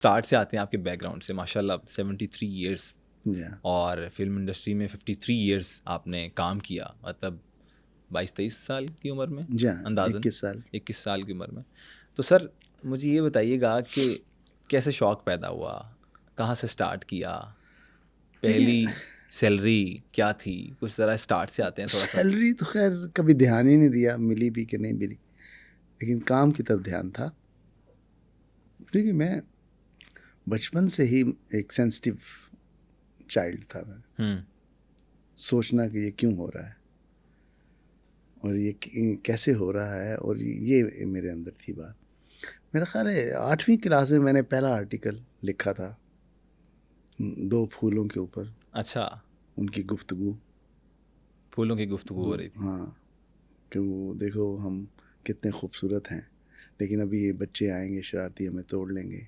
Start से आते हैं आपके बैकग्राउंड से, माशाल्लाह 73 इयर्स, या और फिल्म इंडस्ट्री में 53 इयर्स आपने काम किया, मतलब 22-23 साल की उम्र में जी, अंदाज़न 21 साल। 21 साल की उम्र में। तो सर मुझे ये बताइएगा कि कैसे शौक़ पैदा हुआ, कहाँ से स्टार्ट किया, देखिए, पहली सैलरी क्या थी, कुछ ज़रा स्टार्ट से आते हैं थोड़ा सा। सैलरी तो खैर कभी ध्यान ही नहीं दिया, मिली भी कि नहीं मिली, लेकिन काम की तरफ ध्यान था। देखिए, मैं बचपन से ही एक सेंसिटिव चाइल्ड था। मैं सोचना कि ये क्यों हो रहा है और ये कैसे हो रहा है, और ये मेरे अंदर थी बात। मेरा ख्याल है 8वीं क्लास में मैंने पहला आर्टिकल लिखा था, 2 फूलों के ऊपर, अच्छा, उनकी गुफ्तगू। फूलों की गुफ्तगू हो रही थी। हाँ, कि वो देखो हम कितने खूबसूरत हैं, लेकिन अभी ये बच्चे आएंगे शरारती, हमें तोड़ लेंगे।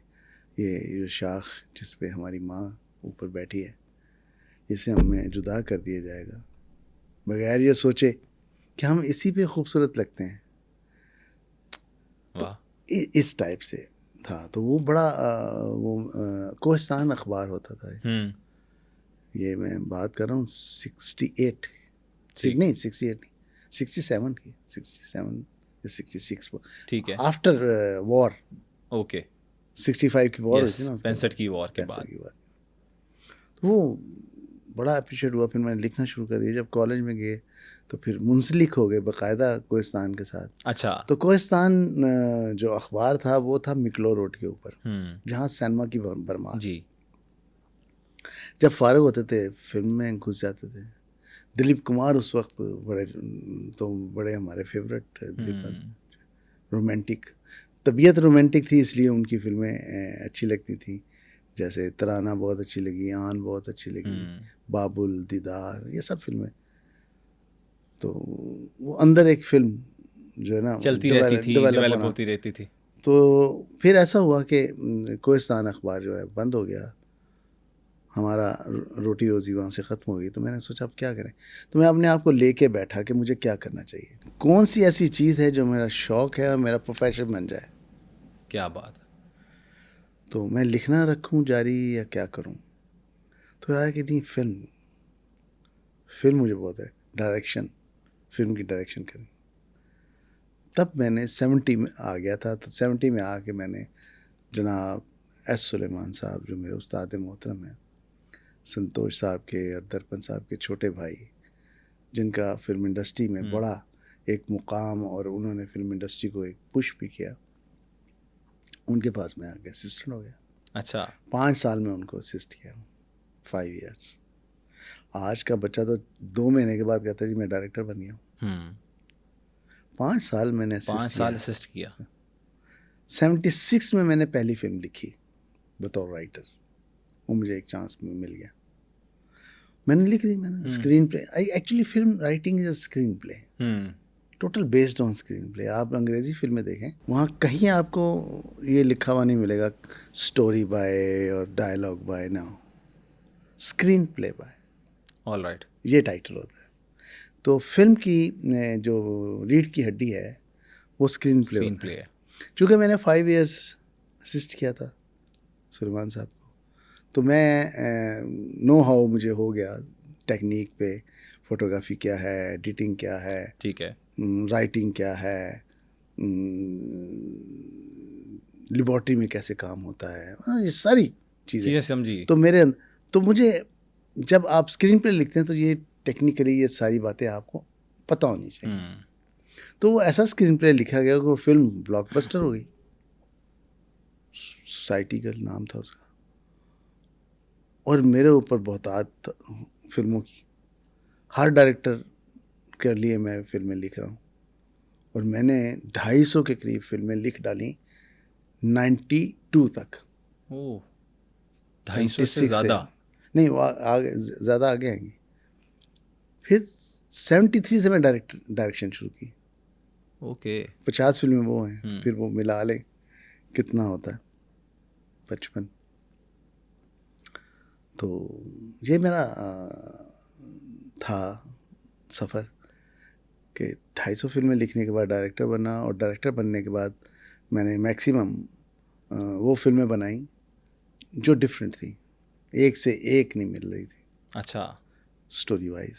ये शाख जिस पे हमारी माँ ऊपर बैठी है, इसे हमें जुदा कर दिया जाएगा, बगैर ये सोचे कि हम इसी पे खूबसूरत लगते हैं। तो वाह। इस टाइप से था। तो वो बड़ा कोहिस्तान अखबार होता था। ये मैं बात कर रहा हूँ 68, ठीक नहीं 68 नहीं, 67 की, 67 66 ठीक है, आफ्टर वॉर। ओके, 65 की वॉर हुई यस, थी ना, उसके बाद 65 की वॉर के 65 बाद। की वॉर। तो वो बड़ा अप्रिशिएट हुआ। फिर मैंने लिखना शुरू कर दिया। जब कॉलेज में गए तो फिर मुंसलिक हो गए बाकायदा कोहिस्तान के साथ। अच्छा। तो कोहिस्तान जो अखबार था वो था मिकलो रोड के ऊपर, जहाँ सैनमा की भरमार। जी। जब फारिग होते थे फिल्म में घुस जाते थे। दिलीप कुमार उस वक्त बड़े हमारे फेवरेट दिलीप, रोमांटिक तबीयत, रोमांटिक थी, इसलिए उनकी फिल्में अच्छी लगती थी। जैसे तराना बहुत अच्छी लगी, आन बहुत अच्छी लगी, बाबुल, दीदार, ये सब फिल्में। तो वो अंदर एक फिल्म जो है ना चलती रहती थी, डेवलप डेवलप होना। होती रहती थी। तो फिर ऐसा हुआ कि कोहिस्तान अखबार जो है बंद हो गया, हमारा रोटी रोज़ी वहाँ से ख़त्म हो गई। तो मैंने सोचा अब क्या करें। तो मैं अपने आप को लेके बैठा कि मुझे क्या करना चाहिए, कौन सी ऐसी चीज़ है जो मेरा शौक़ है और मेरा प्रोफेशन बन जाए। क्या बात है। तो मैं लिखना रखूँ जारी या क्या करूँ। तो आया कि नहीं, फिल्म मुझे बहुत है, डायरेक्शन, फिल्म की डायरेक्शन करनी। तब मैंने 70 में आ गया था। तो 70 में आके मैंने जनाब एस सुलेमान साहब, जो मेरे उस्ताद मोहतरम हैं, संतोष साहब के और दर्पण साहब के छोटे भाई, जिनका फिल्म इंडस्ट्री में बड़ा एक मुकाम, और उन्होंने फिल्म इंडस्ट्री को एक पुश भी किया, उनके पास मैं आके असिस्टेंट हो गया। अच्छा। 5 साल में उनको असिस्ट किया, 5 इयर्स। आज का बच्चा तो 2 महीने के बाद कहता है जी मैं डायरेक्टर बन गया हूँ। 5 साल मैंने 5 असिस्ट साल किया। असिस्ट किया। 76 में मैंने पहली फिल्म लिखी बतौर राइटर, वो मुझे एक चांस में मिल गया, मैंने लिख दी। मैंने screen play, actually film writing is a screen play, total based on screen play. आप अंग्रेज़ी फिल्में देखें, वहाँ कहीं आपको ये लिखा हुआ नहीं मिलेगा स्टोरी बाय और डायलॉग बाय, ना, screen play by. All right. ये टाइटल होता है। तो फिल्म की जो रीढ़ की हड्डी है वो स्क्रीन प्ले होता है। है। चूँकि मैंने 5 इयर्स असिस्ट किया था सुलेमान साहब को, तो मैं नो हाउ मुझे हो गया टेक्निक पे, फोटोग्राफी क्या है, एडिटिंग क्या है, ठीक है। राइटिंग क्या है, लेबॉर्ट्री में कैसे काम होता है, ये सारी चीज़ें समझी। तो तो मुझे, जब आप स्क्रीन पे लिखते हैं तो ये टेक्निकली ये सारी बातें आपको पता होनी चाहिए। तो वो ऐसा स्क्रीन प्ले लिखा गया कि वो फिल्म ब्लॉकबस्टर हो गई। सोसाइटी का नाम था उसका, और मेरे ऊपर बहुत फिल्मों की, हर डायरेक्टर के लिए मैं फिल्में लिख रहा हूँ, और मैंने 250 के करीब फिल्में लिख डाली 92 तक। ओह, 250 से 76 ज़्यादा। नहीं, वो आगे ज़्यादा आगे आएंगी। फिर 73 से मैं डायरेक्शन शुरू की। ओके। 50 फिल्में वो हैं, फिर वो मिला लें कितना होता है, 55। तो ये मेरा था सफ़र कि 250 फिल्में लिखने के बाद डायरेक्टर बना, और डायरेक्टर बनने के बाद मैंने मैक्सिमम वो फिल्में बनाई जो डिफरेंट थी, एक से एक नहीं मिल रही थी अच्छा। Story wise.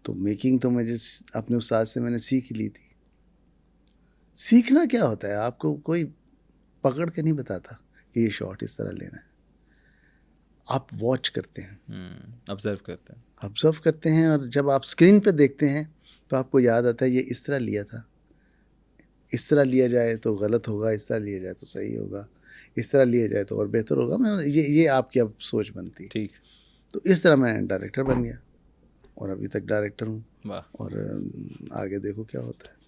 तो मेकिंग तो मुझे अपने उस्ताद से मैंने सीख ही ली थी। सीखना क्या होता है, आपको कोई पकड़ के नहीं बताता कि ये शॉट इस तरह लेना है। आप वॉच करते हैं, ऑब्जर्व करते हैं। ऑब्जर्व करते हैं, और जब आप स्क्रीन पे देखते हैं तो आपको याद आता है ये इस तरह लिया था, इस तरह लिया जाए तो गलत होगा, इस तरह लिया जाए तो सही होगा, इस तरह लिया जाए तो और बेहतर होगा। मैं ये आपकी अब सोच बनती है। ठीक। तो इस तरह मैं डायरेक्टर बन गया और अभी तक डायरेक्टर हूँ। वाह। और आगे देखो क्या होता है।